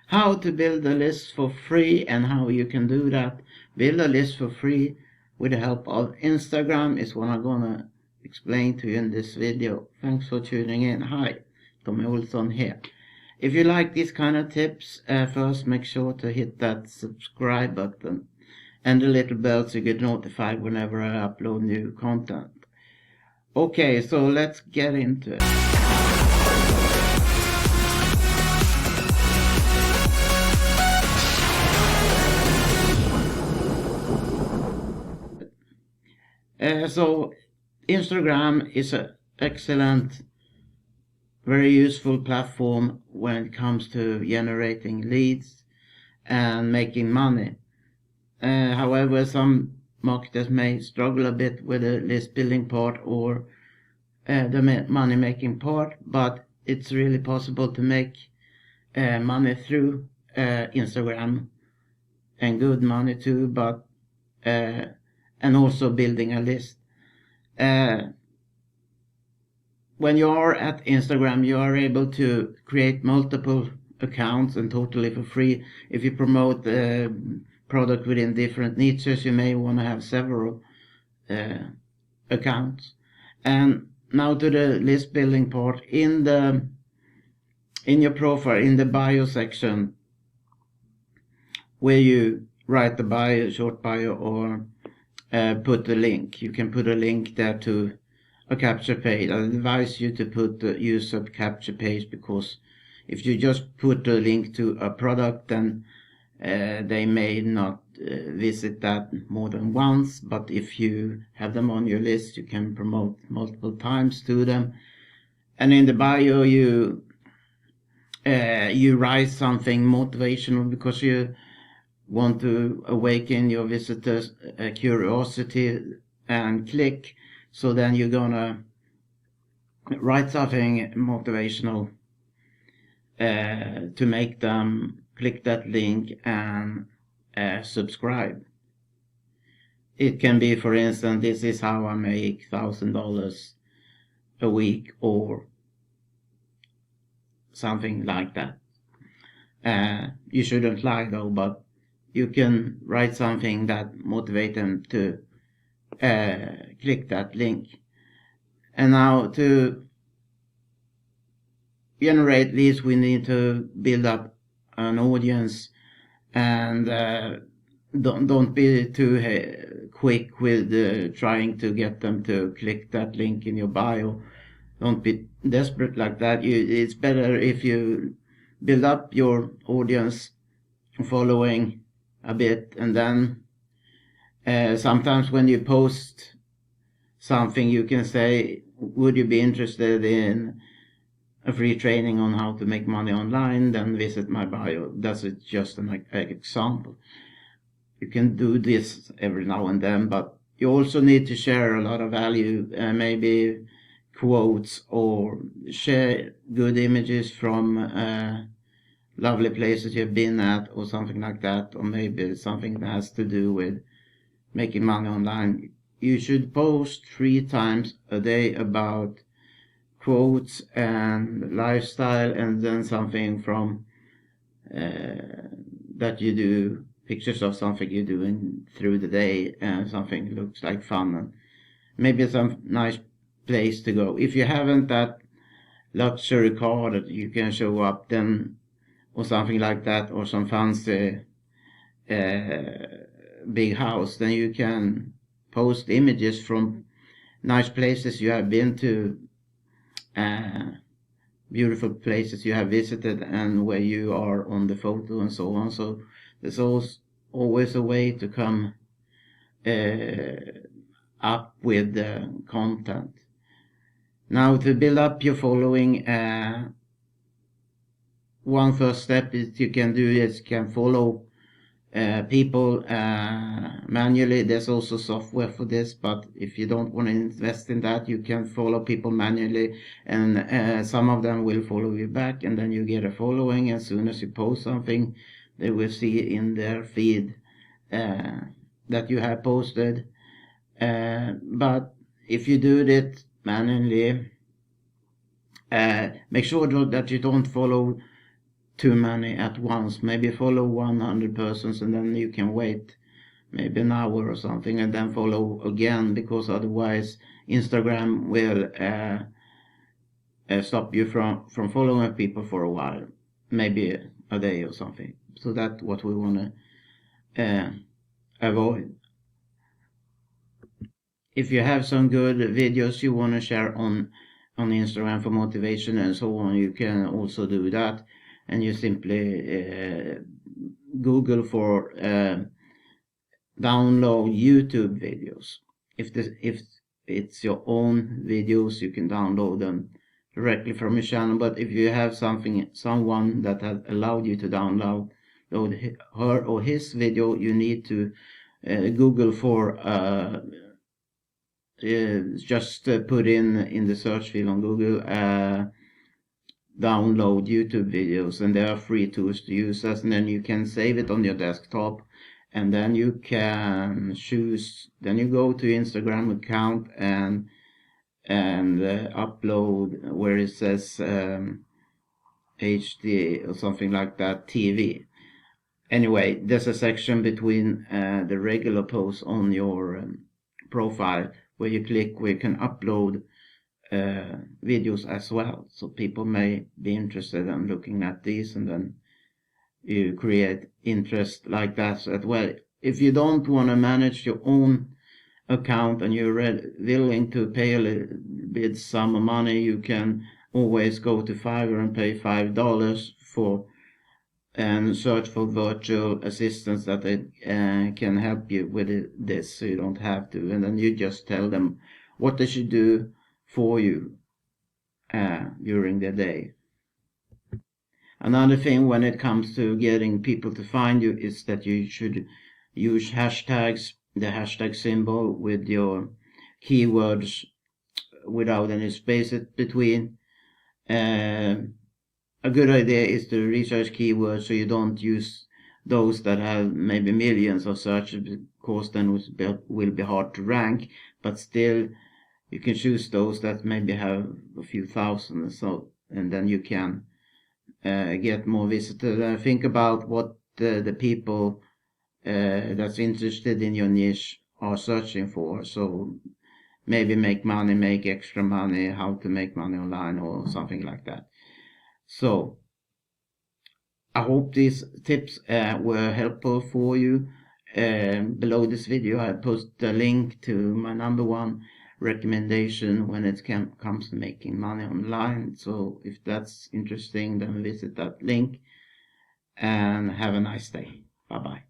how to build a list for free and how you can do that. Build a list for free with the help of Instagram is what I'm gonna explain to you in this video. Thanks for tuning in. Hi, Tommy Olsson here. If you like these kind of tips, first make sure to hit that subscribe button and the little bell so you get notified whenever I upload new content. Okay, so let's get into it. So Instagram is an excellent, very useful platform when it comes to generating leads and making money. However, some marketers may struggle a bit with the list building part or the money making part, but it's really possible to make money through Instagram, and good money too, but and also building a list. When you are at Instagram, you are able to create multiple accounts and totally for free. If you promote a product within different niches, you may want to have several accounts. And now to the list building part. In your profile, in the bio section, where you write the bio, short bio, or put the link. You can put a link there to a capture page. I advise you to put the use of capture page, because if you just put a link to a product, then they may not visit that more than once. But if you have them on your list, you can promote multiple times to them. And in the bio, you write something motivational because you want to awaken your visitors' curiosity and click. So then you're gonna write something motivational to make them click that link and subscribe. It can be, for instance, this is how I make $1,000 a week, or something like that. You shouldn't lie though, but you can write something that motivates them to click that link. And now to generate leads, we need to build up an audience, and don't be too quick with trying to get them to click that link in your bio. Don't be desperate like that. It's better if you build up your audience following a bit, and then sometimes when you post something, you can say, would you be interested in a free training on how to make money online? Then visit my bio. That's just an example. You can do this every now and then, but you also need to share a lot of value, maybe quotes, or share good images from lovely places you've been at, or something like that, or maybe something that has to do with making money online. You should post 3 times a day about quotes and lifestyle, and then something from that you do, pictures of something you're doing through the day, and something looks like fun, and maybe some nice place to go. If you haven't that luxury car that you can show up, then, or something like that, or some fancy big house, then you can post images from nice places you have been to, beautiful places you have visited, and where you are on the photo and so on. So there's always a way to come up with the content. Now, to build up your following, one first step is you can follow people manually. There's also software for this, but if you don't want to invest in that, you can follow people manually, and some of them will follow you back, and then you get a following. As soon as you post something, they will see in their feed that you have posted. But if you do it manually, make sure that you don't follow too many at once. Maybe follow 100 persons and then you can wait maybe an hour or something and then follow again, because otherwise Instagram will stop you from following people for a while, maybe a day or something. So that's what we want to avoid. If you have some good videos you want to share on Instagram for motivation and so on, you can also do that, and you simply Google for download YouTube videos. If it's your own videos, you can download them directly from your channel. But if you have someone that has allowed you to download her or his video, you need to Google for just put in the search field on Google download YouTube videos, and there are free tools to use as, and then you can save it on your desktop, and then you can choose, then you go to Instagram account and upload where it says HD or something like that, TV. Anyway, there's a section between the regular posts on your profile where you click where you can upload videos as well. So people may be interested in looking at these, and then you create interest like that as well. If you don't want to manage your own account and you're willing to pay a little bit sum of money, you can always go to Fiverr and pay $5 for and search for virtual assistants that can help you with this, so you don't have to, and then you just tell them what they should do for you during the day. Another thing when it comes to getting people to find you is that you should use hashtags, the hashtag symbol with your keywords without any spaces between. A good idea is to research keywords so you don't use those that have maybe millions of searches, because then it will be hard to rank, but still you can choose those that maybe have a few thousand or so, and then you can get more visitors. Think about what the people that's interested in your niche are searching for. So maybe make extra money, how to make money online or something like that. So I hope these tips were helpful for you. Below this video I post a link to my #1 recommendation when it comes to making money online. So if that's interesting, then visit that link, and have a nice day. Bye bye.